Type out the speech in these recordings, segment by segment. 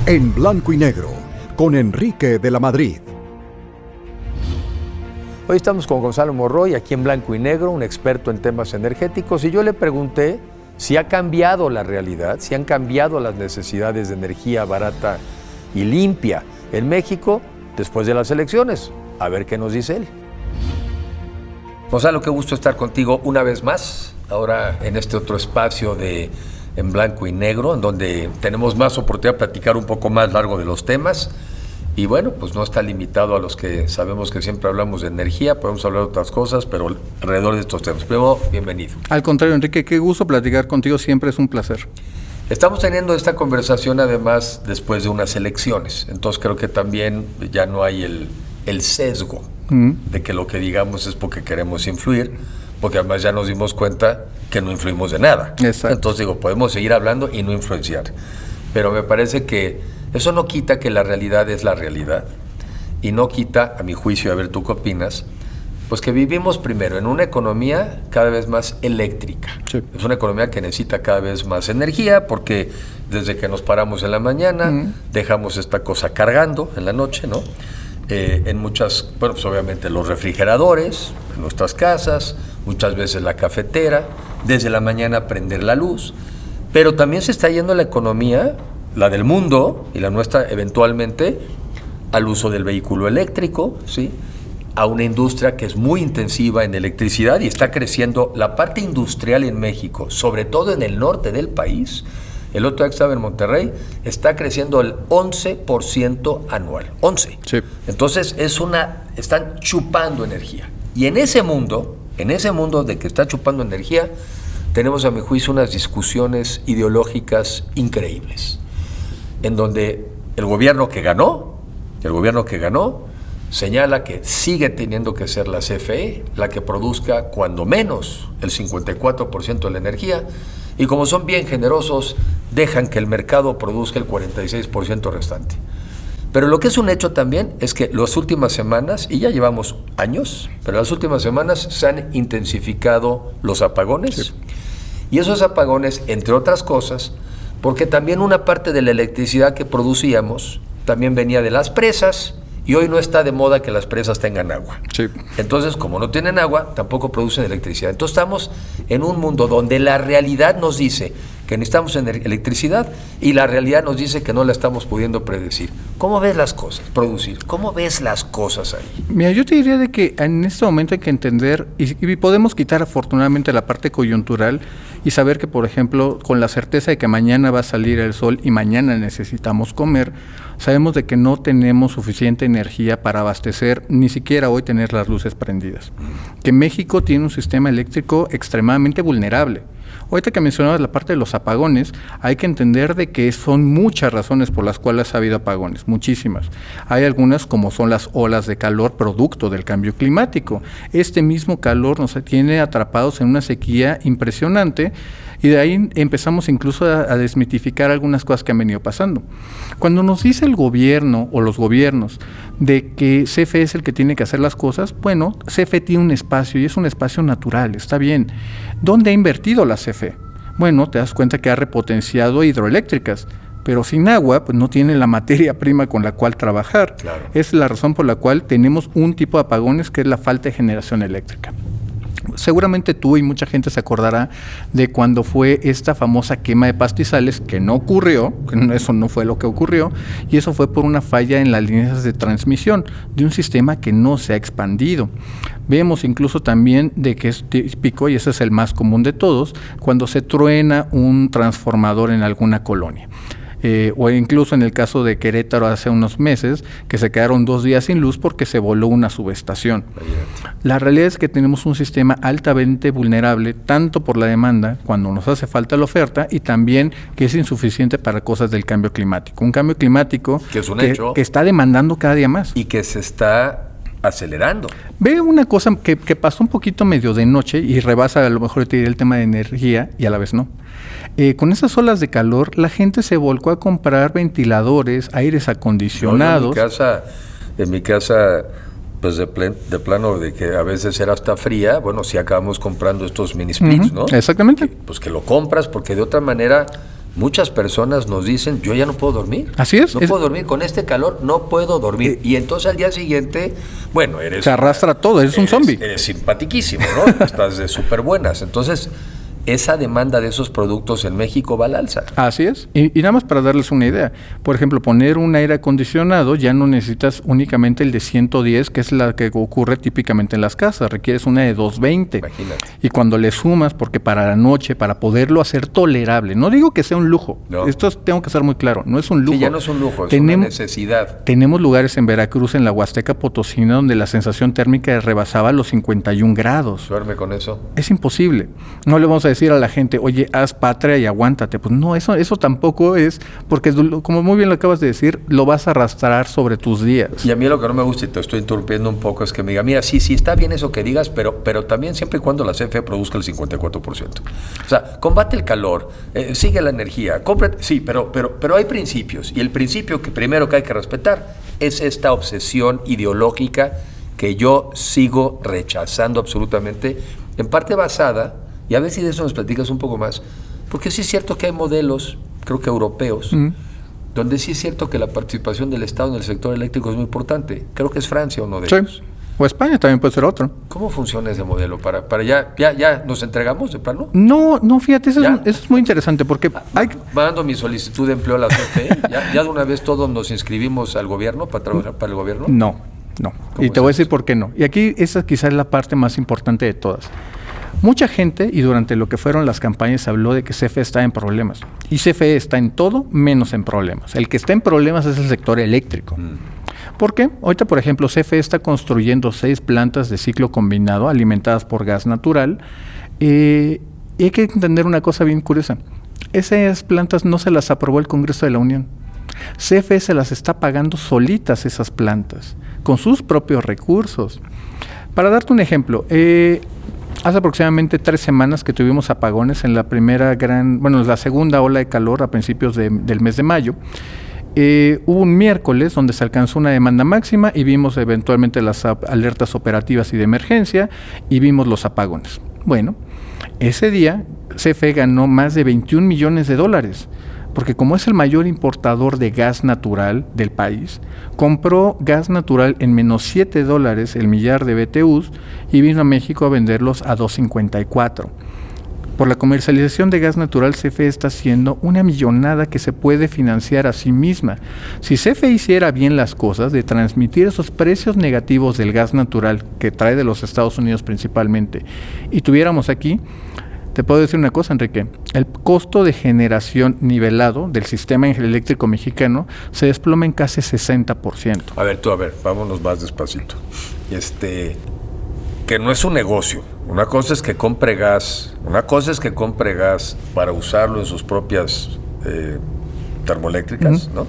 En blanco y negro, con Enrique de la Madrid. Hoy estamos con Gonzalo Morroy, aquí en Blanco y Negro, un experto en temas energéticos, y yo le pregunté si ha cambiado la realidad, si han cambiado las necesidades de energía barata y limpia en México después de las elecciones. A ver qué nos dice él. Gonzalo, qué gusto estar contigo una vez más, ahora en este otro espacio de En Blanco y Negro, en donde tenemos más oportunidad de platicar un poco más largo de los temas. Y bueno, pues no está limitado a los que sabemos que siempre hablamos de energía, podemos hablar de otras cosas, pero alrededor de estos temas. Primero, bienvenido. Al contrario, Enrique, qué gusto platicar contigo, siempre es un placer. Estamos teniendo esta conversación además después de unas elecciones, entonces creo que también ya no hay el sesgo de que lo que digamos es porque queremos influir, porque además ya nos dimos cuenta que no influimos de nada. Exacto. Entonces digo, podemos seguir hablando y no influenciar, pero me parece que eso no quita que la realidad es la realidad y no quita, a mi juicio, a ver tú qué opinas, pues que vivimos primero en una economía cada vez más eléctrica. Sí. Es una economía que necesita cada vez más energía porque desde que nos paramos en la mañana dejamos esta cosa cargando en la noche, ¿no? En muchas, bueno, pues obviamente los refrigeradores, en nuestras casas, muchas veces la cafetera, desde la mañana prender la luz, pero también se está yendo la economía, la del mundo y la nuestra eventualmente, al uso del vehículo eléctrico, ¿sí? A una industria que es muy intensiva en electricidad y está creciendo la parte industrial en México, sobre todo en el norte del país. El otro día que estaba en Monterrey, está creciendo el 11% anual. 11. Sí. Entonces están chupando energía. Y en ese mundo de que está chupando energía, tenemos a mi juicio unas discusiones ideológicas increíbles, en donde el gobierno que ganó señala que sigue teniendo que ser la CFE la que produzca cuando menos el 54% de la energía, y como son bien generosos, dejan que el mercado produzca el 46% restante. Pero lo que es un hecho también es que las últimas semanas, y ya llevamos años, pero las últimas semanas se han intensificado los apagones, sí. Y esos apagones, entre otras cosas, porque también una parte de la electricidad que producíamos también venía de las presas, y hoy no está de moda que las presas tengan agua. Sí. Entonces, como no tienen agua, tampoco producen electricidad. Entonces estamos en un mundo donde la realidad nos dice que necesitamos electricidad y la realidad nos dice que no la estamos pudiendo predecir. ¿Cómo ves las cosas? Producir. ¿Cómo ves las cosas ahí? Mira, yo te diría de que en este momento hay que entender, y podemos quitar afortunadamente la parte coyuntural y saber que, por ejemplo, con la certeza de que mañana va a salir el sol y mañana necesitamos comer, sabemos de que no tenemos suficiente energía para abastecer, ni siquiera hoy tener las luces prendidas. Que México tiene un sistema eléctrico extremadamente vulnerable. Ahorita que mencionabas la parte de los apagones, hay que entender de que son muchas razones por las cuales ha habido apagones, muchísimas. Hay algunas como son las olas de calor producto del cambio climático. Este mismo calor nos tiene atrapados en una sequía impresionante y de ahí empezamos incluso a desmitificar algunas cosas que han venido pasando. Cuando nos dice el gobierno o los gobiernos de que CFE es el que tiene que hacer las cosas, bueno, CFE tiene un espacio y es un espacio natural, está bien. ¿Dónde ha invertido la CFE? Bueno, te das cuenta que ha repotenciado hidroeléctricas, pero sin agua pues no tiene la materia prima con la cual trabajar. Claro. Es la razón por la cual tenemos un tipo de apagones que es la falta de generación eléctrica. Seguramente tú y mucha gente se acordará de cuando fue esta famosa quema de pastizales, que no ocurrió, eso no fue lo que ocurrió, y eso fue por una falla en las líneas de transmisión de un sistema que no se ha expandido. Vemos incluso también de que es típico, y ese es el más común de todos, cuando se truena un transformador en alguna colonia. O incluso en el caso de Querétaro hace unos meses, que se quedaron 2 días sin luz porque se voló una subestación. La realidad es que tenemos un sistema altamente vulnerable, tanto por la demanda, cuando nos hace falta la oferta, y también que es insuficiente para cosas del cambio climático. Un cambio climático que es un hecho, que está demandando cada día más. Y que se está acelerando. Ve una cosa que pasó un poquito medio de noche y rebasa a lo mejor te diré el tema de energía y a la vez no. Con esas olas de calor, la gente se volcó a comprar ventiladores, aires acondicionados. En mi casa, pues de plano de que a veces era hasta fría, bueno, si acabamos comprando estos mini splits, ¿no? Exactamente. Pues que lo compras porque de otra manera muchas personas nos dicen, yo ya no puedo dormir. Así es. No puedo dormir, con este calor no puedo dormir. Y entonces al día siguiente, bueno, se arrastra todo, eres un zombie. Eres simpatiquísimo, ¿no? Estás de súper buenas. Entonces, esa demanda de esos productos en México va al alza. Así es. Y nada más para darles una idea. Por ejemplo, poner un aire acondicionado ya no necesitas únicamente el de 110, que es la que ocurre típicamente en las casas. Requieres una de 220. Imagínate. Y cuando le sumas, porque para la noche, para poderlo hacer tolerable, no digo que sea un lujo. No. Esto tengo que ser muy claro. No es un lujo. Sí, ya no es un lujo, es una necesidad. Tenemos lugares en Veracruz, en la Huasteca Potosina, donde la sensación térmica rebasaba los 51 grados. Duerme con eso. Es imposible. No le vamos a decir a la gente, oye, haz patria y aguántate. Pues no, eso tampoco es, porque como muy bien lo acabas de decir, lo vas a arrastrar sobre tus días. Y a mí lo que no me gusta, y te estoy interrumpiendo un poco, es que me diga, mira, sí, está bien eso que digas, pero también siempre y cuando la CFE produzca el 54%. O sea, combate el calor, sigue la energía, sí, pero hay principios. Y el principio primero que hay que respetar es esta obsesión ideológica que yo sigo rechazando absolutamente, en parte basada. Y a ver si de eso nos platicas un poco más. Porque sí es cierto que hay modelos, creo que europeos, donde sí es cierto que la participación del Estado en el sector eléctrico es muy importante. Creo que es Francia uno de ellos. O España también puede ser otro. ¿Cómo funciona ese modelo? ¿Para ya nos entregamos de plano? No, fíjate, eso es muy interesante porque Mando mi solicitud de empleo a la CFE. ¿Ya de una vez todos nos inscribimos al gobierno para trabajar para el gobierno? No. Y te voy a decir por qué no. Y aquí esa quizás es la parte más importante de todas. Mucha gente, y durante lo que fueron las campañas, habló de que CFE está en problemas. Y CFE está en todo menos en problemas. El que está en problemas es el sector eléctrico. ¿Por qué? Ahorita, por ejemplo, CFE está construyendo 6 plantas de ciclo combinado alimentadas por gas natural. Y hay que entender una cosa bien curiosa. Esas plantas no se las aprobó el Congreso de la Unión. CFE se las está pagando solitas esas plantas, con sus propios recursos. Para darte un ejemplo, hace aproximadamente 3 semanas que tuvimos apagones en la la segunda ola de calor a principios del mes de mayo. Hubo un miércoles donde se alcanzó una demanda máxima y vimos eventualmente las alertas operativas y de emergencia y vimos los apagones. Bueno, ese día CFE ganó más de 21 millones de dólares. Porque como es el mayor importador de gas natural del país, compró gas natural en menos $7 el millar de BTUs y vino a México a venderlos a $2.54. Por la comercialización de gas natural, CFE está haciendo una millonada que se puede financiar a sí misma. Si CFE hiciera bien las cosas de transmitir esos precios negativos del gas natural que trae de los Estados Unidos principalmente y tuviéramos aquí, te puedo decir una cosa, Enrique, el costo de generación nivelado del sistema eléctrico mexicano se desploma en casi 60%. A ver, vámonos más despacito. Que no es un negocio. Una cosa es que compre gas para usarlo en sus propias termoeléctricas, ¿no?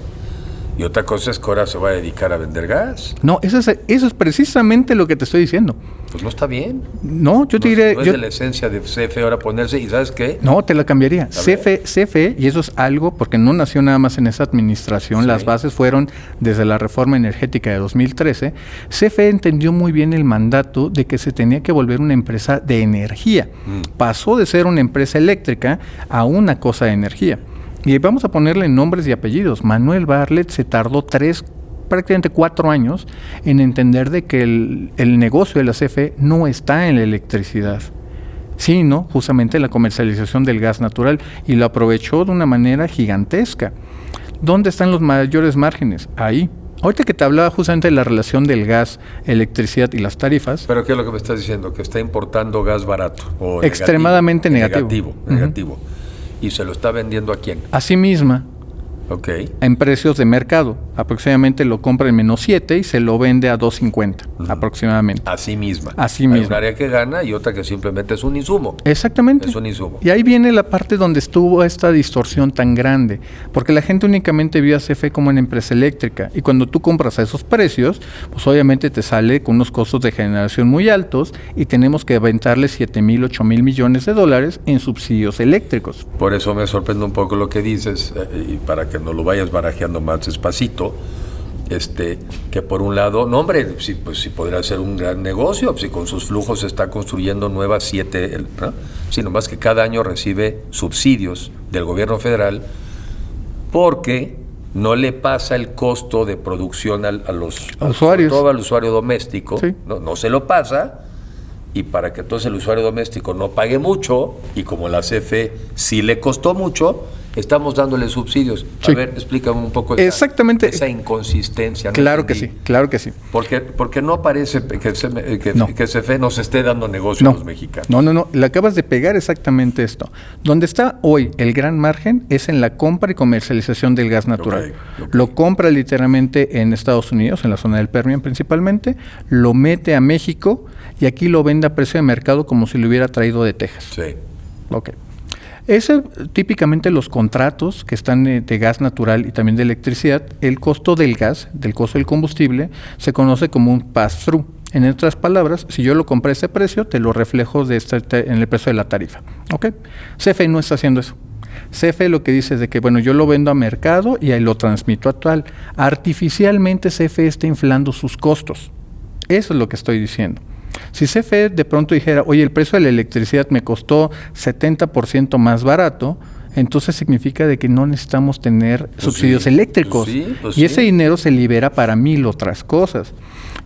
Y otra cosa es que ahora se va a dedicar a vender gas. No, eso es precisamente lo que te estoy diciendo. Pues no está bien. No, yo te diré... No es de la esencia de CFE ahora ponerse, ¿y sabes qué? No, te la cambiaría. CFE, y eso es algo, porque no nació nada más en esa administración, las bases fueron desde la reforma energética de 2013, CFE entendió muy bien el mandato de que se tenía que volver una empresa de energía. Pasó de ser una empresa eléctrica a una cosa de energía. Y vamos a ponerle nombres y apellidos. Manuel Bartlett se tardó prácticamente 4 años en entender de que el negocio de la CFE no está en la electricidad, sino justamente en la comercialización del gas natural, y lo aprovechó de una manera gigantesca. ¿Dónde están los mayores márgenes? Ahí. Ahorita que te hablaba justamente de la relación del gas, electricidad y las tarifas. ¿Pero qué es lo que me estás diciendo? Que está importando gas barato. O extremadamente negativo. Negativo. ¿Y se lo está vendiendo a quién? A sí misma. Ok. En precios de mercado. Aproximadamente lo compra en menos 7 y se lo vende a 2.50 aproximadamente. Así misma. Así misma. Hay un área que gana y otra que simplemente es un insumo. Exactamente. Es un insumo. Y ahí viene la parte donde estuvo esta distorsión tan grande, porque la gente únicamente vio a CFE como una empresa eléctrica, y cuando tú compras a esos precios, pues obviamente te sale con unos costos de generación muy altos y tenemos que aventarle 7,000, 8,000 millones de dólares en subsidios eléctricos. Por eso me sorprende un poco lo que dices, y para que no lo vayas barajeando más despacito. que por un lado, no hombre, sí, pues sí podría ser un gran negocio, pues si con sus flujos está construyendo nuevas 7, ¿no? Sí, nomás que cada año recibe subsidios del gobierno federal porque no le pasa el costo de producción a los usuarios, todo al usuario doméstico, sí. no se lo pasa, y para que entonces el usuario doméstico no pague mucho, y como la CFE sí le costó mucho, estamos dándole subsidios. Sí. A ver, explícame un poco Exactamente. esa inconsistencia. Claro que sí, claro que sí. Porque no parece que No. CFE nos esté dando negocio a los mexicanos. No, le acabas de pegar exactamente esto. Donde está hoy el gran margen es en la compra y comercialización del gas natural. Ok. Lo compra literalmente en Estados Unidos, en la zona del Permian principalmente, lo mete a México y aquí lo vende a precio de mercado como si lo hubiera traído de Texas. Sí. Ok. Ese, típicamente los contratos que están de gas natural y también de electricidad, el costo del gas, del costo del combustible, se conoce como un pass-through. En otras palabras, si yo lo compré a ese precio, te lo reflejo en el precio de la tarifa. ¿Ok? CFE no está haciendo eso. CFE lo que dice es de que, bueno, yo lo vendo a mercado y ahí lo transmito actual. Artificialmente CFE está inflando sus costos. Eso es lo que estoy diciendo. Si CFE de pronto dijera, oye, el precio de la electricidad me costó 70% más barato, entonces significa de que no necesitamos tener subsidios eléctricos. Y ese dinero se libera para 1000 otras cosas.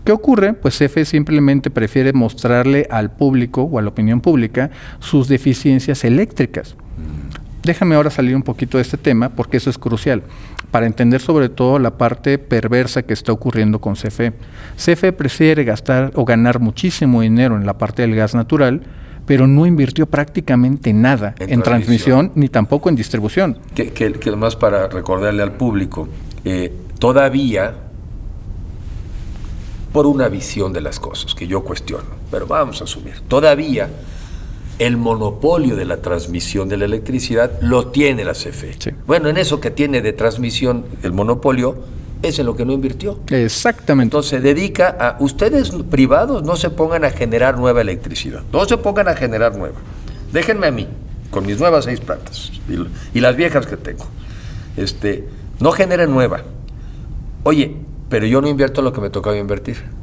¿Qué ocurre? Pues CFE simplemente prefiere mostrarle al público o a la opinión pública sus deficiencias eléctricas. Déjame ahora salir un poquito de este tema porque eso es crucial para entender sobre todo la parte perversa que está ocurriendo con CFE. CFE prefiere gastar o ganar muchísimo dinero en la parte del gas natural, pero no invirtió prácticamente nada en transmisión ni tampoco en distribución. Que además, para recordarle al público, todavía, por una visión de las cosas que yo cuestiono, pero vamos a asumir, todavía el monopolio de la transmisión de la electricidad lo tiene la CFE. Sí. Bueno, en eso que tiene de transmisión el monopolio, es en lo que no invirtió. Exactamente. Entonces se dedica a, ustedes privados no se pongan a generar nueva electricidad, no se pongan a generar nueva. Déjenme a mí, con mis nuevas 6 plantas y las viejas que tengo. No generen nueva. Oye, pero yo no invierto lo que me tocaba invertir.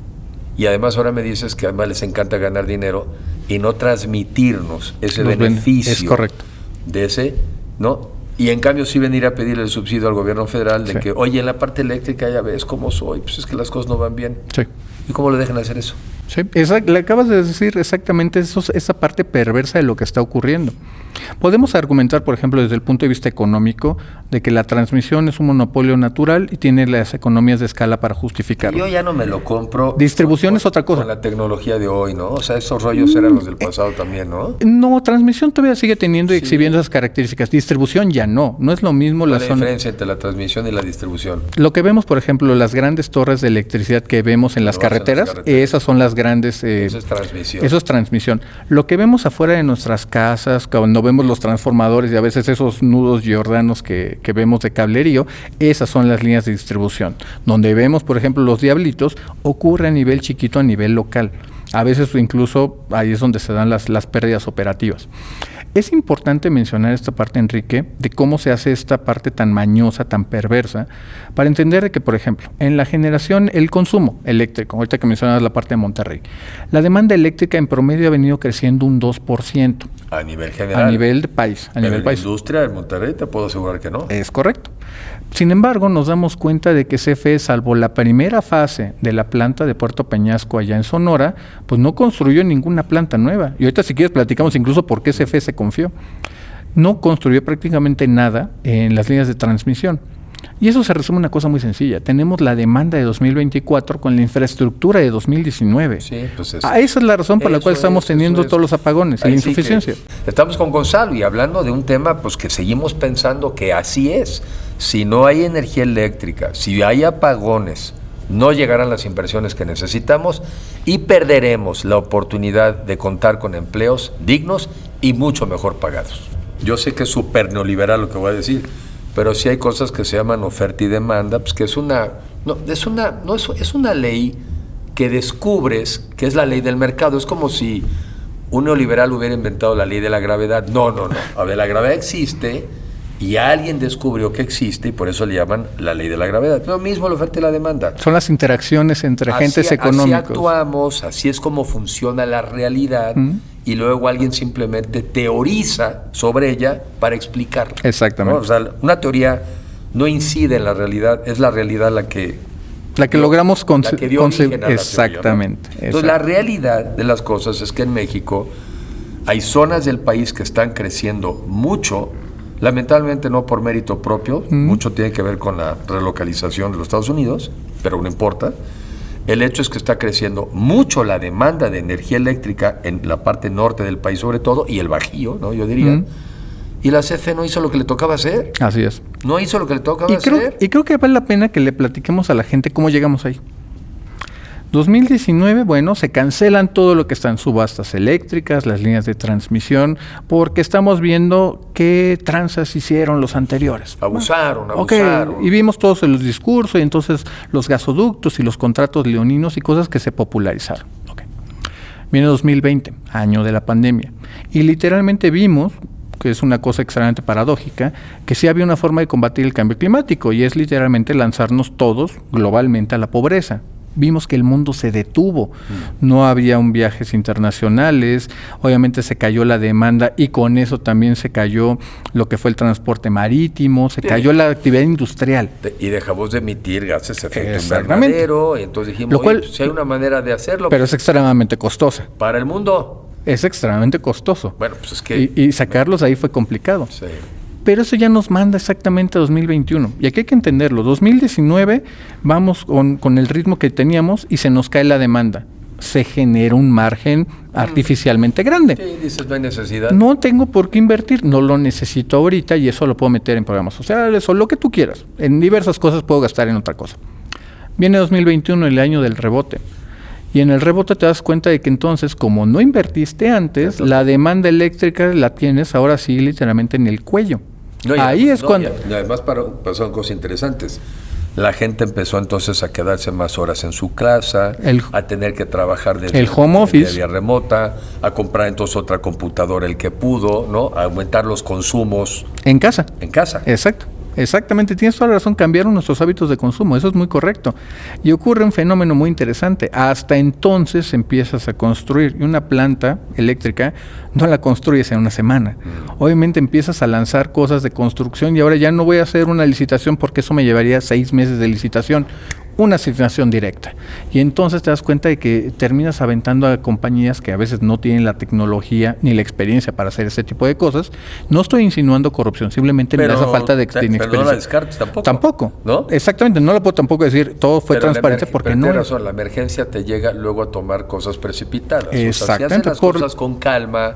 Y además ahora me dices que además les encanta ganar dinero y no transmitirnos ese beneficio. Es correcto. De ese, ¿no? Y en cambio sí venir a pedirle el subsidio al gobierno federal de que, oye, en la parte eléctrica ya ves cómo soy, pues es que las cosas no van bien. Sí. ¿Y cómo le dejan hacer eso? Sí, le acabas de decir exactamente eso, esa parte perversa de lo que está ocurriendo. Podemos argumentar, por ejemplo, desde el punto de vista económico, de que la transmisión es un monopolio natural y tiene las economías de escala para justificarlo. Yo ya no me lo compro. Distribución es otra cosa. Con la tecnología de hoy, ¿no? O sea, esos rollos eran los del pasado también, ¿no? No, transmisión todavía sigue teniendo y exhibiendo esas características. Distribución ya no es lo mismo. ¿Cuál es la diferencia entre la transmisión y la distribución? Lo que vemos, por ejemplo, las grandes torres de electricidad que vemos en las carreteras, esas son las grandes... eso es transmisión. Eso es transmisión. Lo que vemos afuera de nuestras casas, cuando vemos los transformadores y a veces esos nudos giordanos que vemos de cablerío, esas son las líneas de distribución. Donde vemos, por ejemplo, los diablitos, ocurre a nivel chiquito, a nivel local. A veces incluso ahí es donde se dan las pérdidas operativas. Es importante mencionar esta parte, Enrique, de cómo se hace esta parte tan mañosa, tan perversa, para entender que, por ejemplo, en la generación, el consumo eléctrico, ahorita que mencionabas la parte de Monterrey, la demanda eléctrica en promedio ha venido creciendo un 2%. A nivel general. A nivel de país. Pero en la industria de Monterrey te puedo asegurar que no. Es correcto. Sin embargo, nos damos cuenta de que CFE, salvo la primera fase de la planta de Puerto Peñasco allá en Sonora, pues no construyó ninguna planta nueva. Y ahorita si quieres platicamos incluso por qué CFE se confió. No construyó prácticamente nada en las líneas de transmisión. Y eso se resume en una cosa muy sencilla. Tenemos la demanda de 2024 con la infraestructura de 2019. Sí, pues esa es la razón por la cual estamos teniendo todos los apagones y la insuficiencia. Estamos con Gonzalo y hablando de un tema pues que seguimos pensando que así es. Si no hay energía eléctrica, si hay apagones, no llegarán las inversiones que necesitamos y perderemos la oportunidad de contar con empleos dignos y mucho mejor pagados. Yo sé que es súper neoliberal lo que voy a decir, pero sí hay cosas que se llaman oferta y demanda, pues que es una ley que descubres que es la ley del mercado. Es como si un neoliberal hubiera inventado la ley de la gravedad. No. A ver, la gravedad existe Y alguien descubrió que existe y por eso le llaman la ley de la gravedad. Lo mismo la oferta y la demanda. Son las interacciones entre agentes económicos. Así actuamos, así es como funciona la realidad y luego alguien simplemente teoriza sobre ella para explicarla. Exactamente. ¿No? O sea, una teoría no incide en la realidad, es la realidad la que logramos la que dio origen a la exactamente. teoría, ¿no? Entonces, la realidad de las cosas es que en México hay zonas del país que están creciendo mucho, lamentablemente no por mérito propio, mucho tiene que ver con la relocalización de los Estados Unidos, pero no importa. El hecho es que está creciendo mucho la demanda de energía eléctrica en la parte norte del país sobre todo, y el Bajío, ¿no? Yo diría. Y la CFE no hizo lo que le tocaba hacer. Así es. No hizo lo que le tocaba hacer. Y creo que vale la pena que le platiquemos a la gente cómo llegamos ahí. 2019, bueno, se cancelan todo lo que está en subastas eléctricas, las líneas de transmisión, porque estamos viendo qué tranzas hicieron los anteriores. Abusaron. Y vimos todos los discursos, y entonces los gasoductos y los contratos leoninos y cosas que se popularizaron. Viene 2020, año de la pandemia, y literalmente vimos, que es una cosa extremadamente paradójica, que sí había una forma de combatir el cambio climático, y es literalmente lanzarnos todos globalmente a la pobreza. Vimos que el mundo se detuvo, no había viajes internacionales, obviamente se cayó la demanda y con eso también se cayó lo que fue el transporte marítimo, se cayó la actividad industrial. Y dejamos de emitir gases de efecto invernadero, y entonces dijimos, lo cual, si hay una manera de hacerlo. Pero es extremadamente costosa. Para el mundo. Es extremadamente costoso. Bueno, pues es que... Y sacarlos ahí fue complicado. Sí. Pero eso ya nos manda exactamente a 2021. Y aquí hay que entenderlo. 2019 vamos con el ritmo que teníamos y se nos cae la demanda. Se genera un margen artificialmente grande. Sí, dices, no hay necesidad. No tengo por qué invertir, no lo necesito ahorita y eso lo puedo meter en programas sociales o lo que tú quieras. En diversas cosas puedo gastar en otra cosa. Viene 2021, el año del rebote. Y en el rebote te das cuenta de que entonces, como no invertiste antes, la demanda eléctrica la tienes ahora sí literalmente en el cuello. No, ahí es cuando... Y además pasaron cosas interesantes. La gente empezó entonces a quedarse más horas en su casa, a tener que trabajar desde el home office, vía remota, a comprar entonces otra computadora el que pudo, ¿no? A aumentar los consumos. En casa. En casa. Exacto. Exactamente, tienes toda la razón, cambiaron nuestros hábitos de consumo, eso es muy correcto. Y ocurre un fenómeno muy interesante, hasta entonces empiezas a construir, y una planta eléctrica no la construyes en una semana. Obviamente empiezas a lanzar cosas de construcción y ahora ya no voy a hacer una licitación porque eso me llevaría 6 meses de licitación. Una asignación directa. Y entonces te das cuenta de que terminas aventando a compañías que a veces no tienen la tecnología ni la experiencia para hacer ese tipo de cosas. No estoy insinuando corrupción, simplemente me da esa falta de experiencia. Pero no la descartes tampoco. Tampoco. ¿No? Exactamente, no lo puedo tampoco decir todo fue transparente porque no. Tienes razón, la emergencia te llega luego a tomar cosas precipitadas. Exactamente. O sea, si haces las cosas con calma,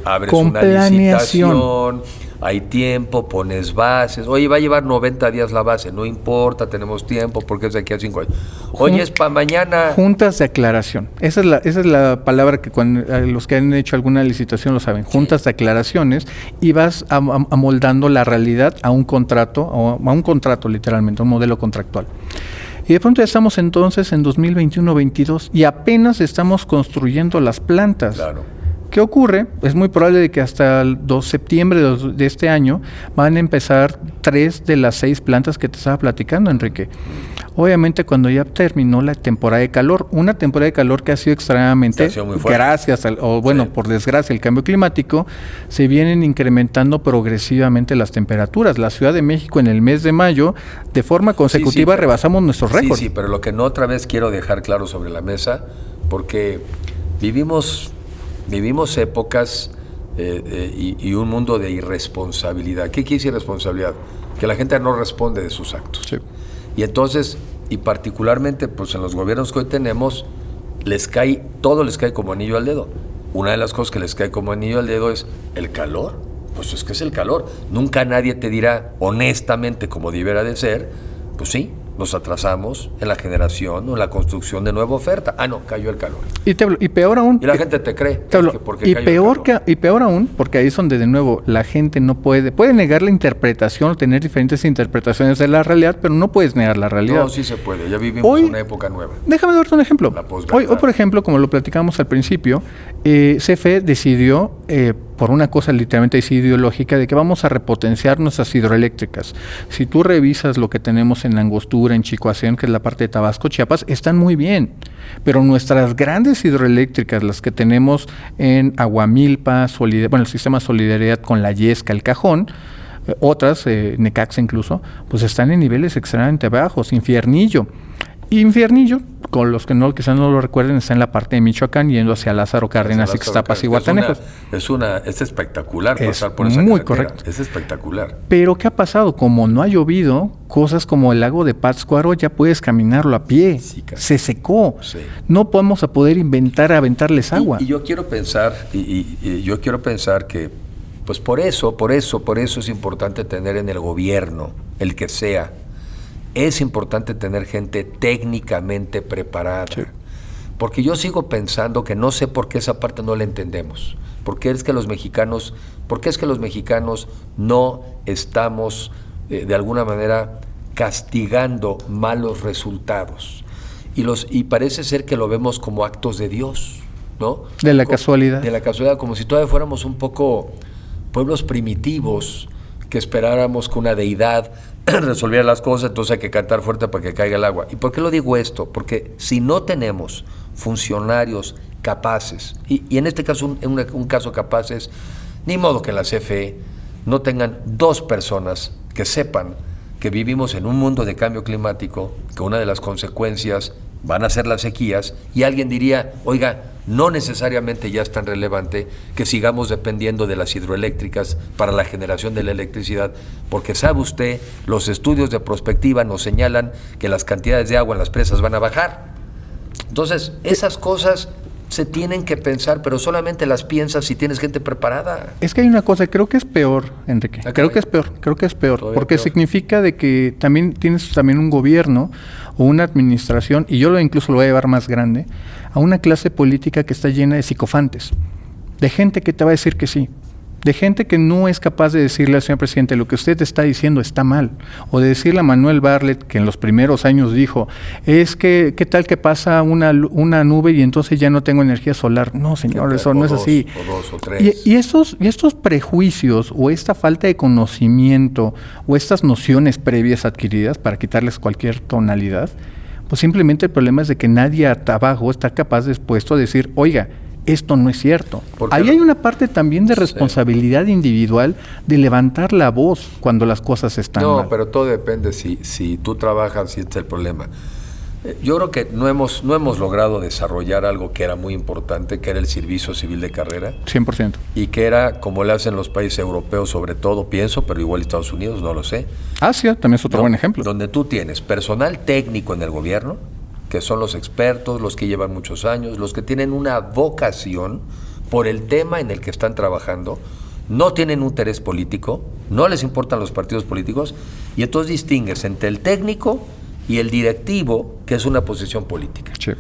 abres con una planeación. licitación, hay tiempo, pones bases. Oye, va a llevar 90 días la base, no importa, tenemos tiempo porque es de aquí a 5 años. Oye, es para mañana. Juntas de aclaración. Esa es la palabra que los que han hecho alguna licitación lo saben. Juntas de aclaraciones y vas amoldando la realidad a un contrato, literalmente, a un modelo contractual. Y de pronto ya estamos entonces en 2021-22 y apenas estamos construyendo las plantas. Claro. ¿Qué ocurre? Es muy probable de que hasta el 2 de septiembre de este año van a empezar 3 de las 6 plantas que te estaba platicando, Enrique. Obviamente cuando ya terminó la temporada de calor, una temporada de calor que ha sido extremadamente, gracias por desgracia, el cambio climático, se vienen incrementando progresivamente las temperaturas. La Ciudad de México en el mes de mayo, de forma consecutiva, rebasamos nuestros récords. Sí, pero lo que no otra vez quiero dejar claro sobre la mesa, porque vivimos épocas y un mundo de irresponsabilidad. ¿Qué quiere decir irresponsabilidad? Que la gente no responde de sus actos. Sí. Y entonces, y particularmente pues en los gobiernos que hoy tenemos, todo les cae como anillo al dedo. Una de las cosas que les cae como anillo al dedo es el calor. Pues es que es el calor. Nunca nadie te dirá honestamente como debiera de ser, pues sí, nos atrasamos en la generación o en la construcción de nueva oferta. No, cayó el calor. Y peor aún. Y la gente te cree. Y peor aún, porque ahí es donde de nuevo la gente no puede negar la interpretación o tener diferentes interpretaciones de la realidad, pero no puedes negar la realidad. No, sí se puede. Ya vivimos una época nueva. Déjame darte un ejemplo. Hoy, por ejemplo, como lo platicamos al principio, CFE decidió por una cosa literalmente es ideológica de que vamos a repotenciar nuestras hidroeléctricas. Si tú revisas lo que tenemos en Angostura, en Chicoacén, que es la parte de Tabasco, Chiapas, están muy bien, pero nuestras grandes hidroeléctricas, las que tenemos en Aguamilpa, el sistema Solidaridad con la Yesca, el Cajón, otras, Necaxa incluso, pues están en niveles extremadamente bajos. Infiernillo, con los que quizás no lo recuerden, está en la parte de Michoacán, yendo hacia Lázaro Cárdenas, Ixtapas y Guatanejos. Es espectacular pasar por esa muy carretera. Correcto. Es espectacular. Pero ¿qué ha pasado? Como no ha llovido, cosas como el lago de Pátzcuaro ya puedes caminarlo a pie. Sí, se secó. Sí. No podemos poder aventarles agua. Y yo quiero pensar, yo quiero pensar que pues por eso es importante tener en el gobierno, el que sea, es importante tener gente técnicamente preparada. Sí. Porque yo sigo pensando que no sé por qué esa parte no la entendemos. ¿Por qué es que los mexicanos no estamos de alguna manera castigando malos resultados? Y parece ser que lo vemos como actos de Dios, ¿no? De la casualidad. De la casualidad, como si todavía fuéramos un poco pueblos primitivos, que esperáramos que una deidad resolviera las cosas, entonces hay que cantar fuerte para que caiga el agua. ¿Y por qué lo digo esto? Porque si no tenemos funcionarios capaces, y en este caso, un caso capaces, ni modo que la CFE no tengan 2 personas que sepan que vivimos en un mundo de cambio climático, que una de las consecuencias van a ser las sequías, y alguien diría, oiga, no necesariamente ya es tan relevante que sigamos dependiendo de las hidroeléctricas para la generación de la electricidad, porque sabe usted, los estudios de prospectiva nos señalan que las cantidades de agua en las presas van a bajar. Entonces, esas cosas se tienen que pensar, pero solamente las piensas si tienes gente preparada. Es que hay una cosa, creo que es peor, Enrique. Creo que es peor, porque significa de que tienes un gobierno o una administración, y yo incluso lo voy a llevar más grande, a una clase política que está llena de psicofantes, de gente que te va a decir que sí, de gente que no es capaz de decirle al señor presidente, lo que usted está diciendo está mal, o de decirle a Manuel Bartlett, que en los primeros años dijo, es que, ¿qué tal que pasa una nube y entonces ya no tengo energía solar? No, señor, eso no es así. O 2 o 3. Y estos prejuicios, o esta falta de conocimiento, o estas nociones previas adquiridas, para quitarles cualquier tonalidad, pues simplemente el problema es de que nadie abajo está capaz después de decir, oiga, esto no es cierto. Ahí hay una parte también de responsabilidad individual de levantar la voz cuando las cosas están mal. No, pero todo depende si tú trabajas, si este es el problema. Yo creo que no hemos logrado desarrollar algo que era muy importante, que era el servicio civil de carrera. 100%. Y que era como le hacen los países europeos, sobre todo, pienso, pero igual Estados Unidos, no lo sé. Asia también es otro buen ejemplo. Donde tú tienes personal técnico en el gobierno, que son los expertos, los que llevan muchos años, los que tienen una vocación por el tema en el que están trabajando, no tienen un interés político, no les importan los partidos políticos, y entonces distingues entre el técnico y el directivo, que es una posición política. Sí.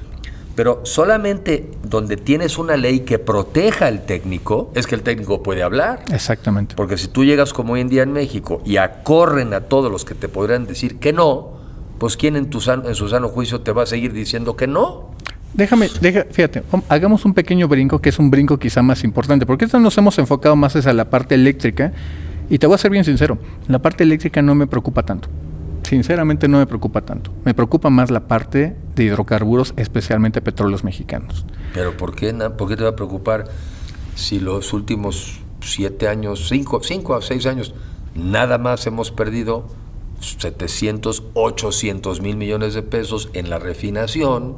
Pero solamente donde tienes una ley que proteja al técnico, es que el técnico puede hablar. Exactamente. Porque si tú llegas como hoy en día en México y acorren a todos los que te podrían decir que no, pues ¿quién en su sano juicio te va a seguir diciendo que no? Fíjate, hagamos un pequeño brinco, que es un brinco quizá más importante, porque nos hemos enfocado más a la parte eléctrica, y te voy a ser bien sincero, la parte eléctrica no me preocupa tanto. Sinceramente no me preocupa tanto. Me preocupa más la parte de hidrocarburos, especialmente petróleos mexicanos. ¿Pero por qué te va a preocupar si los últimos 7 años, 5 a 6 años, nada más hemos perdido 700, 800 mil millones de pesos en la refinación?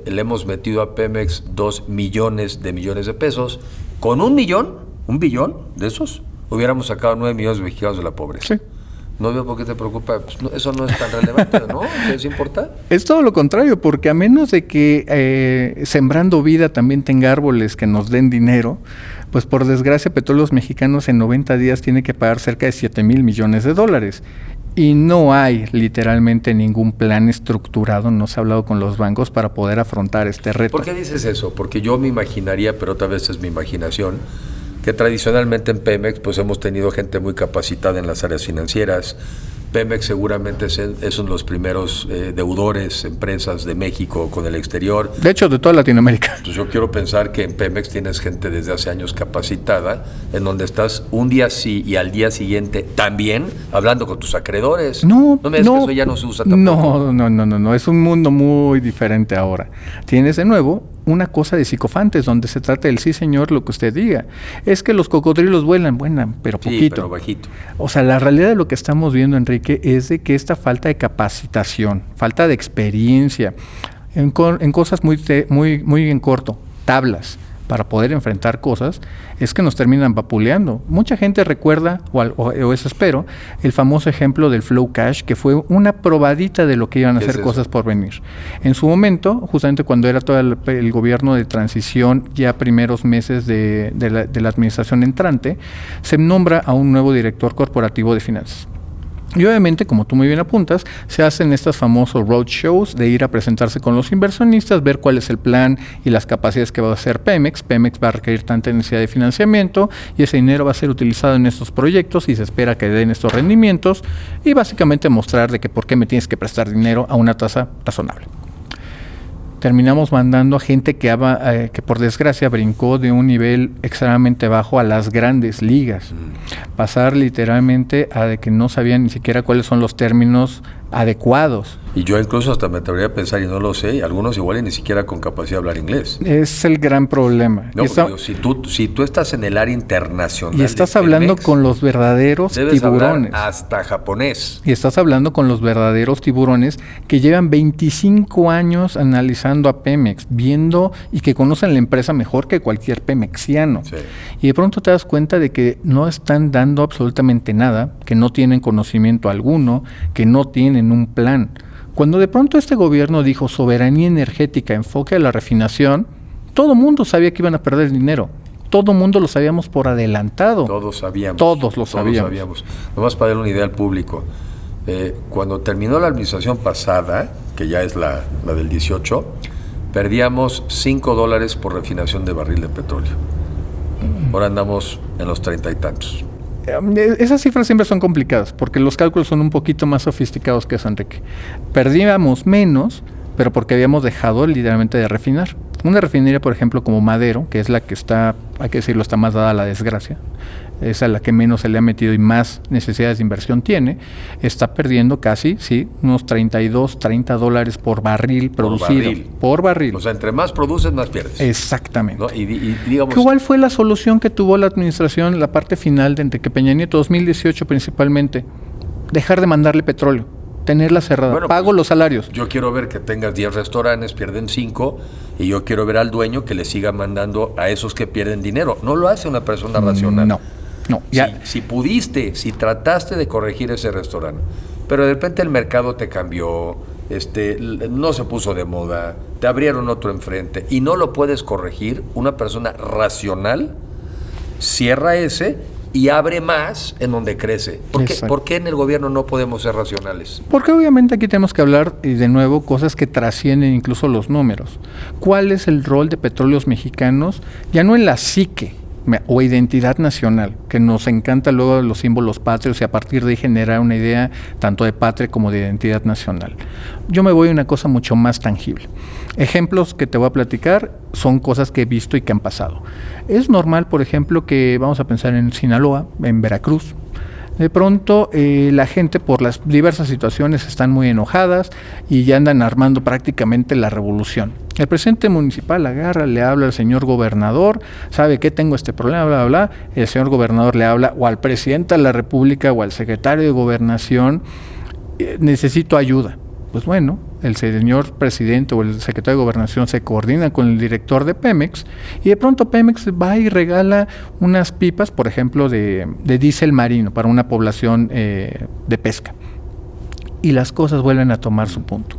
Le hemos metido a Pemex 2 millones de pesos. Con un billón de esos, hubiéramos sacado 9 millones de mexicanos de la pobreza. Sí. No veo por qué te preocupa, pues no, eso no es tan relevante, ¿no? ¿Es importante? Es todo lo contrario, porque a menos de que Sembrando Vida también tenga árboles que nos den dinero, pues por desgracia Petróleos Mexicanos en 90 días tiene que pagar cerca de 7 mil millones de dólares. Y no hay literalmente ningún plan estructurado, no se ha hablado con los bancos para poder afrontar este reto. ¿Por qué dices eso? Porque yo me imaginaría, pero otra vez es mi imaginación, que tradicionalmente en Pemex pues hemos tenido gente muy capacitada en las áreas financieras, Pemex seguramente es uno de los primeros deudores, empresas de México con el exterior. De hecho, de toda Latinoamérica. Entonces yo quiero pensar que en Pemex tienes gente desde hace años capacitada, en donde estás un día sí y al día siguiente también hablando con tus acreedores. No me digas que eso ya no se usa tampoco. No, es un mundo muy diferente ahora. Tienes de nuevo una cosa de psicofantes, donde se trata del sí señor, lo que usted diga. Es que los cocodrilos vuelan, pero poquito. Sí, pero bajito. O sea, la realidad de lo que estamos viendo, Enrique, es de que esta falta de capacitación, falta de experiencia, en cosas muy en corto, tablas, para poder enfrentar cosas, es que nos terminan vapuleando. Mucha gente recuerda, o eso espero, el famoso ejemplo del Flow Cash, que fue una probadita de lo que iban a ser cosas por venir. En su momento, justamente cuando era todo el gobierno de transición, ya primeros meses de la administración entrante, se nombra a un nuevo director corporativo de finanzas. Y obviamente, como tú muy bien apuntas, se hacen estos famosos roadshows de ir a presentarse con los inversionistas, ver cuál es el plan y las capacidades que va a hacer Pemex. Pemex va a requerir tanta necesidad de financiamiento y ese dinero va a ser utilizado en estos proyectos y se espera que den estos rendimientos y básicamente mostrar de que por qué me tienes que prestar dinero a una tasa razonable. Terminamos mandando a gente que por desgracia brincó de un nivel extremadamente bajo a las grandes ligas. Pasar literalmente a de que no sabían ni siquiera cuáles son los términos adecuados. Y yo incluso hasta me atrevería a pensar, y no lo sé, algunos igual y ni siquiera con capacidad de hablar inglés. Es el gran problema. No, si tú estás en el área internacional y estás hablando Pemex, con los verdaderos tiburones. Hasta japonés. Y estás hablando con los verdaderos tiburones que llevan 25 años analizando a Pemex, viendo y que conocen la empresa mejor que cualquier pemexiano. Sí. Y de pronto te das cuenta de que no están dando absolutamente nada, que no tienen conocimiento alguno, que no tienen un plan. Cuando de pronto este gobierno dijo soberanía energética, enfoque a la refinación, todo mundo sabía que iban a perder dinero. Todo mundo lo sabíamos por adelantado. Todos sabíamos. Todos lo sabíamos. Nomás para dar una idea al público. Cuando terminó la administración pasada, que ya es la del 18, perdíamos $5 por refinación de barril de petróleo. Ahora andamos en los 30 y tantos. Esas cifras siempre son complicadas porque los cálculos son un poquito más sofisticados que eso, Enrique. Perdíamos menos, pero porque habíamos dejado literalmente de refinar. Una refinería, por ejemplo, como Madero, que es la que está, hay que decirlo, está más dada a la desgracia, es a la que menos se le ha metido y más necesidades de inversión tiene, está perdiendo casi, unos $30 por barril producido. Por barril. O sea, entre más produces, más pierdes. Exactamente. ¿No? Y digamos, ¿cuál fue la solución que tuvo la administración, la parte final de Enrique Peña Nieto, 2018 principalmente? Dejar de mandarle petróleo. Tenerla cerrada. Bueno, pago los salarios. Yo quiero ver que tengas 10 restaurantes, pierden 5, y yo quiero ver al dueño que le siga mandando a esos que pierden dinero. No lo hace una persona racional. No. Ya. Si pudiste, si trataste de corregir ese restaurante, pero de repente el mercado te cambió, no se puso de moda, te abrieron otro enfrente y no lo puedes corregir, una persona racional cierra ese y abre más en donde crece. ¿Por qué en el gobierno no podemos ser racionales? Porque obviamente aquí tenemos que hablar, y de nuevo, cosas que trascienden incluso los números. ¿Cuál es el rol de Petróleos Mexicanos? Ya no en la psique o identidad nacional, que nos encanta luego los símbolos patrios y a partir de ahí generar una idea tanto de patria como de identidad nacional. Yo me voy a una cosa mucho más tangible. Ejemplos que te voy a platicar son cosas que he visto y que han pasado. Es normal, por ejemplo, que vamos a pensar en Sinaloa, en Veracruz. De pronto la gente por las diversas situaciones están muy enojadas y ya andan armando prácticamente la revolución. El presidente municipal agarra, le habla al señor gobernador, sabe que tengo este problema, bla, bla, bla. El señor gobernador le habla o al presidente de la República o al secretario de Gobernación, necesito ayuda. Pues bueno, el señor presidente o el secretario de Gobernación se coordina con el director de Pemex y de pronto Pemex va y regala unas pipas, por ejemplo, de diésel marino para una población de pesca. Y las cosas vuelven a tomar su punto.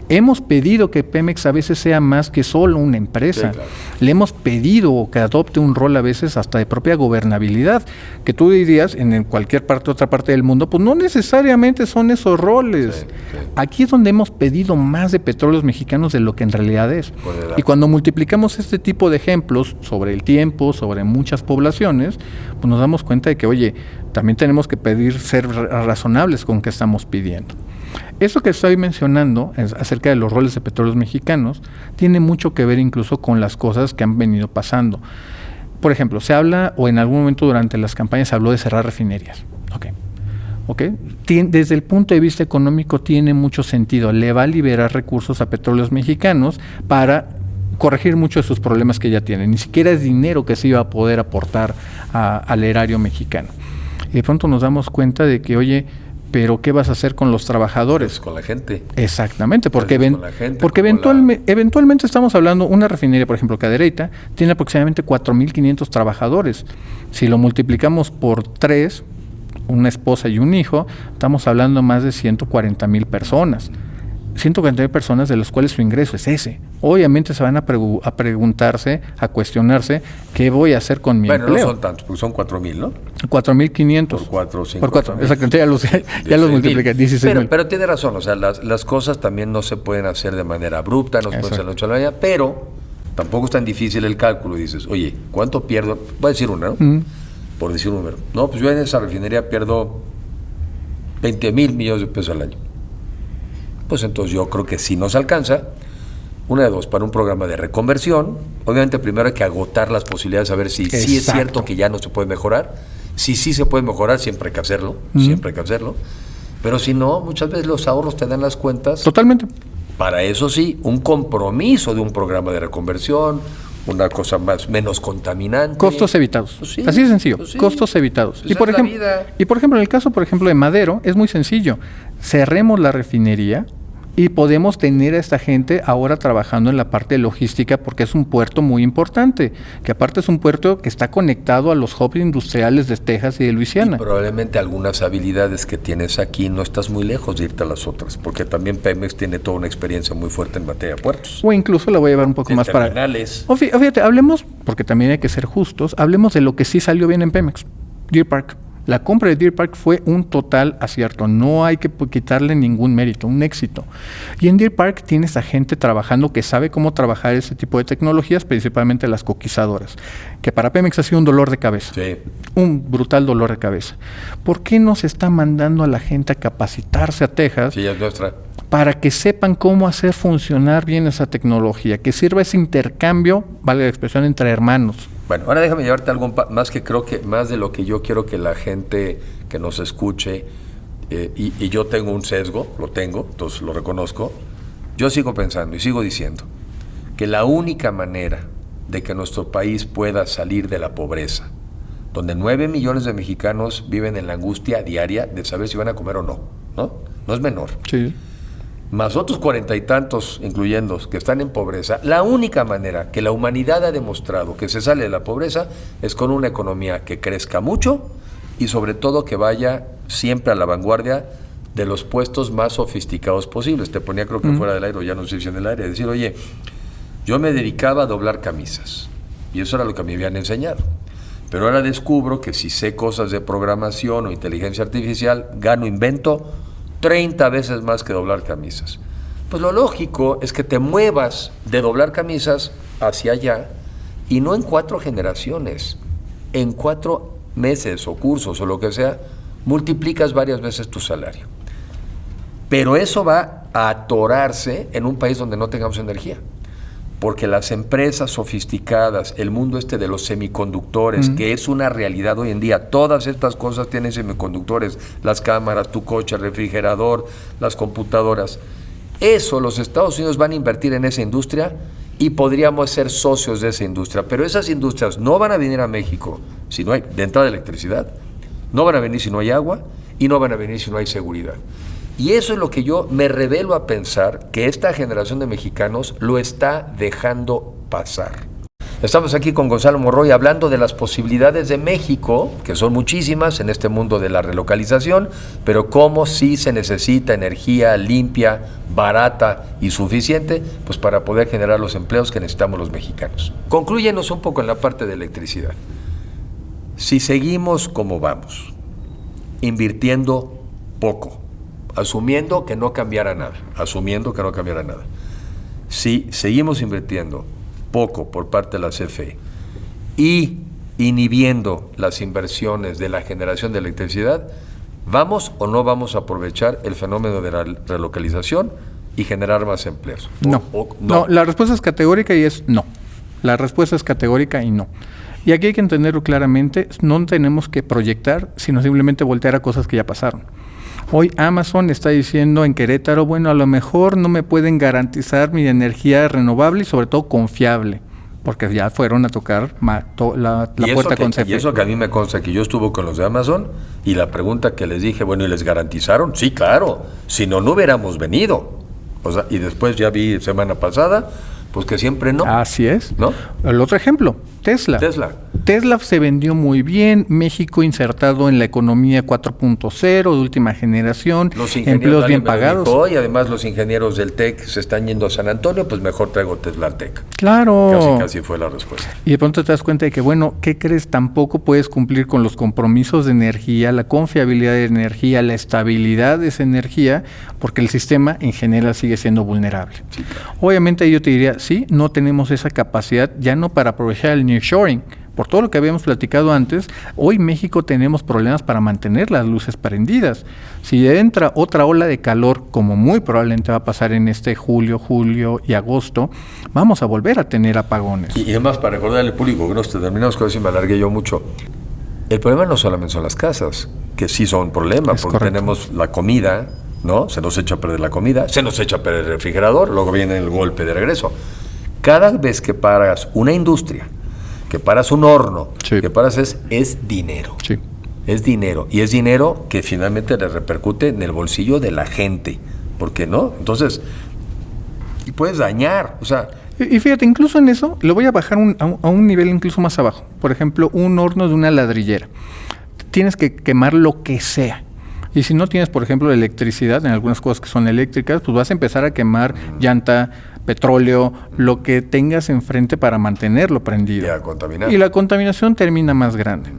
Hemos pedido que Pemex a veces sea más que solo una empresa. Sí, claro. Le hemos pedido que adopte un rol a veces hasta de propia gobernabilidad, que tú dirías en cualquier otra parte del mundo, pues no necesariamente son esos roles. Sí, sí. Aquí es donde hemos pedido más de Petróleos Mexicanos de lo que en realidad es. Buena edad. Y cuando multiplicamos este tipo de ejemplos sobre el tiempo, sobre muchas poblaciones, pues nos damos cuenta de que, oye, también tenemos que pedir ser razonables con qué estamos pidiendo. Eso que estoy mencionando acerca de los roles de Petróleos Mexicanos tiene mucho que ver incluso con las cosas que han venido pasando. Por ejemplo, se habla, o en algún momento durante las campañas se habló de cerrar refinerías. Ok. Desde el punto de vista económico tiene mucho sentido. Le va a liberar recursos a Petróleos Mexicanos para corregir muchos de sus problemas que ya tienen. Ni siquiera es dinero que se iba a poder aportar al erario mexicano. Y de pronto nos damos cuenta de que, oye, pero ¿qué vas a hacer con los trabajadores? Pues con la gente. Exactamente, porque, Con la gente, porque eventualmente estamos hablando, una refinería, por ejemplo, Cadereyta, tiene aproximadamente 4.500 trabajadores. Si lo multiplicamos por 3, una esposa y un hijo, estamos hablando más de 140,000 personas. 140,000 personas de las cuales su ingreso es ese. Obviamente se van a preguntarse, a cuestionarse, ¿qué voy a hacer con mi empleo? Bueno, no son tantos, porque son 4,000, ¿no? 4.500. Por 4 o 5. Por 4, exactamente, ya los multipliqué, 16,000. Pero tiene razón, o sea, las cosas también no se pueden hacer de manera abrupta, no se pueden hacer de la noche a la mañana, pero tampoco es tan difícil el cálculo. Y dices, oye, ¿cuánto pierdo? Voy a decir una, ¿no? Por decir un número. No, pues yo en esa refinería pierdo 20,000 millones de pesos al año. Pues entonces yo creo que si nos alcanza, una de dos, para un programa de reconversión. Obviamente primero hay que agotar las posibilidades, a ver si sí es cierto que ya no se puede mejorar. Si sí se puede mejorar, siempre hay que hacerlo, siempre hay que hacerlo. Pero si no, muchas veces los ahorros te dan las cuentas. Totalmente. Para eso sí, un compromiso de un programa de reconversión, una cosa menos contaminante. Costos evitados. Pues sí, así de sencillo, pues sí. costos evitados. Pues Y por es la ejemplo, vida. en el caso, por ejemplo, de Madero, es muy sencillo. Cerremos la refinería y podemos tener a esta gente ahora trabajando en la parte logística, porque es un puerto muy importante, que aparte es un puerto que está conectado a los hubs industriales de Texas y de Luisiana. Y probablemente algunas habilidades que tienes aquí no estás muy lejos de irte a las otras, porque también Pemex tiene toda una experiencia muy fuerte en materia de puertos. O incluso la voy a llevar un poco más para... terminales. Fíjate, hablemos, porque también hay que ser justos, hablemos de lo que sí salió bien en Pemex. Deer Park. La compra de Deer Park fue un total acierto, no hay que quitarle ningún mérito, un éxito. Y en Deer Park tienes a gente trabajando que sabe cómo trabajar ese tipo de tecnologías, principalmente las coquizadoras, que para Pemex ha sido un dolor de cabeza, Sí. un brutal dolor de cabeza. ¿Por qué no se está mandando a la gente a capacitarse a Texas? Sí, es nuestra. Para que sepan cómo hacer funcionar bien esa tecnología, que sirva ese intercambio, vale la expresión, entre hermanos. Bueno, ahora déjame llevarte algo más que creo que más de lo que yo quiero que la gente que nos escuche, y yo tengo un sesgo, lo tengo, entonces lo reconozco. Yo sigo pensando y sigo diciendo que la única manera de que nuestro país pueda salir de la pobreza, donde 9 millones de mexicanos viven en la angustia diaria de saber si van a comer o no, ¿no? No es menor. Sí. Más otros 40 y tantos, incluyendo, que están en pobreza, la única manera que la humanidad ha demostrado que se sale de la pobreza es con una economía que crezca mucho y sobre todo que vaya siempre a la vanguardia de los puestos más sofisticados posibles. Te ponía, creo que fuera del aire, o ya no sé si en el aire, decir, oye, yo me dedicaba a doblar camisas y eso era lo que me habían enseñado. Pero ahora descubro que si sé cosas de programación o inteligencia artificial, invento 30 veces más que doblar camisas. Pues lo lógico es que te muevas de doblar camisas hacia allá y no en 4 generaciones, en 4 meses o cursos o lo que sea, multiplicas varias veces tu salario. Pero eso va a atorarse en un país donde no tengamos energía. Porque las empresas sofisticadas, el mundo de los semiconductores, que es una realidad hoy en día, todas estas cosas tienen semiconductores, las cámaras, tu coche, el refrigerador, las computadoras. Eso, los Estados Unidos van a invertir en esa industria y podríamos ser socios de esa industria. Pero esas industrias no van a venir a México si no hay, de entrada, electricidad, no van a venir si no hay agua y no van a venir si no hay seguridad. Y eso es lo que yo me revelo a pensar que esta generación de mexicanos lo está dejando pasar. Estamos aquí con Gonzalo Monroy hablando de las posibilidades de México, que son muchísimas en este mundo de la relocalización, pero cómo sí se necesita energía limpia, barata y suficiente, pues para poder generar los empleos que necesitamos los mexicanos. Conclúyenos un poco en la parte de electricidad. Si seguimos como vamos, invirtiendo poco, asumiendo que no cambiara nada, si seguimos invirtiendo poco por parte de la CFE y inhibiendo las inversiones de la generación de electricidad, ¿vamos o no vamos a aprovechar el fenómeno de la relocalización y generar más empleos? No, la respuesta es categórica y es no. La respuesta es categórica y no. Y aquí hay que entenderlo claramente, no tenemos que proyectar, sino simplemente voltear a cosas que ya pasaron. Hoy Amazon está diciendo en Querétaro, bueno, a lo mejor no me pueden garantizar mi energía renovable y sobre todo confiable, porque ya fueron a tocar la puerta con CFE. Y eso que a mí me consta que yo estuve con los de Amazon y la pregunta que les dije, bueno, ¿y les garantizaron? Sí, claro, si no, no hubiéramos venido. O sea, y después ya vi semana pasada, pues que siempre no. Así es. ¿No? El otro ejemplo, Tesla. Tesla se vendió muy bien, México insertado en la economía 4.0 de última generación, empleos bien pagados. Y además los ingenieros del TEC se están yendo a San Antonio, pues mejor traigo Tesla al TEC. Claro. Casi fue la respuesta. Y de pronto te das cuenta de que, bueno, ¿qué crees? Tampoco puedes cumplir con los compromisos de energía, la confiabilidad de energía, la estabilidad de esa energía, porque el sistema en general sigue siendo vulnerable. Sí, claro. Obviamente yo te diría, sí, no tenemos esa capacidad, ya no para aprovechar el nearshoring. Por todo lo que habíamos platicado antes, hoy México tenemos problemas para mantener las luces prendidas. Si entra otra ola de calor, como muy probablemente va a pasar en este julio y agosto, vamos a volver a tener apagones. Y además, para recordarle al público, que no terminamos con eso y me alargué yo mucho, el problema no solamente son las casas, que sí son un problema, porque correcto. Tenemos la comida, ¿no? Se nos echa a perder la comida, se nos echa a perder el refrigerador, luego viene el golpe de regreso. Cada vez que paras una industria, que paras un horno, sí. que paras es dinero. Sí. Es dinero. Y es dinero que finalmente le repercute en el bolsillo de la gente. ¿Por qué no? Entonces, y puedes dañar. O sea. Y fíjate, incluso en eso, lo voy a bajar a un nivel incluso más abajo. Por ejemplo, un horno de una ladrillera. Tienes que quemar lo que sea. Y si no tienes, por ejemplo, electricidad, en algunas cosas que son eléctricas, pues vas a empezar a quemar llanta, petróleo, lo que tengas enfrente para mantenerlo prendido. Y a contaminar. Y la contaminación termina más grande.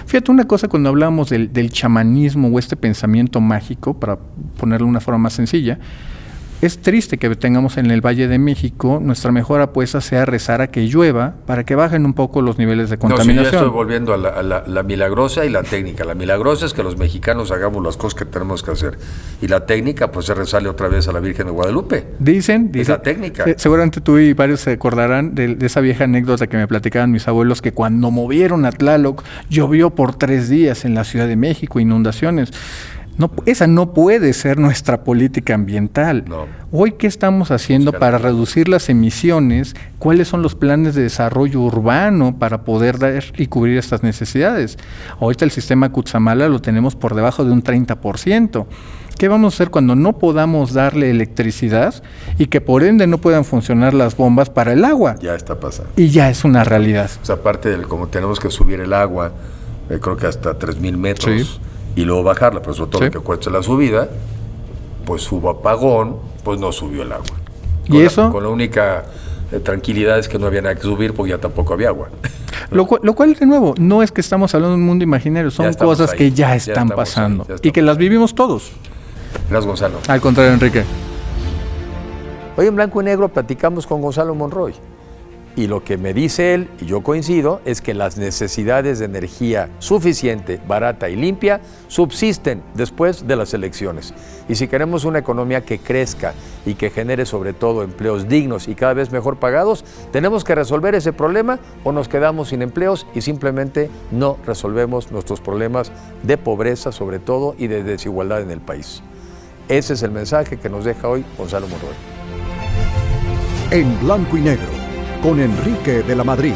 Fíjate una cosa, cuando hablamos del chamanismo o este pensamiento mágico, para ponerlo de una forma más sencilla, es triste que tengamos en el Valle de México, nuestra mejor apuesta sea rezar a que llueva para que bajen un poco los niveles de contaminación. No, sí, ya estoy volviendo a la milagrosa y la técnica. La milagrosa es que los mexicanos hagamos las cosas que tenemos que hacer. Y la técnica, pues se resale otra vez a la Virgen de Guadalupe. Dicen es la técnica. Seguramente tú y varios se acordarán de esa vieja anécdota que me platicaban mis abuelos, que cuando movieron a Tlaloc, llovió por 3 días en la Ciudad de México, inundaciones. No, esa no puede ser nuestra política ambiental. No. Hoy, ¿qué estamos haciendo para reducir las emisiones? ¿Cuáles son los planes de desarrollo urbano para poder dar y cubrir estas necesidades? Ahorita el sistema Cutzamala lo tenemos por debajo de un 30%. ¿Qué vamos a hacer cuando no podamos darle electricidad y que por ende no puedan funcionar las bombas para el agua? Ya está pasando. Y ya es una realidad. O sea, aparte de como tenemos que subir el agua, creo que hasta 3,000 metros. Sí. Y luego bajarla, pero sobre todo lo que cuesta la subida, pues hubo apagón, pues no subió el agua. Con la única tranquilidad es que no había nada que subir porque ya tampoco había agua. Lo cual, de nuevo, no es que estamos hablando de un mundo imaginario, son cosas que ya están pasando y que las vivimos todos. Gracias, Gonzalo. Al contrario, Enrique. Hoy en Blanco y Negro platicamos con Gonzalo Monroy. Y lo que me dice él, y yo coincido, es que las necesidades de energía suficiente, barata y limpia subsisten después de las elecciones. Y si queremos una economía que crezca y que genere sobre todo empleos dignos y cada vez mejor pagados, tenemos que resolver ese problema o nos quedamos sin empleos y simplemente no resolvemos nuestros problemas de pobreza sobre todo y de desigualdad en el país. Ese es el mensaje que nos deja hoy Gonzalo Monroy. En Blanco y Negro, con Enrique de la Madrid.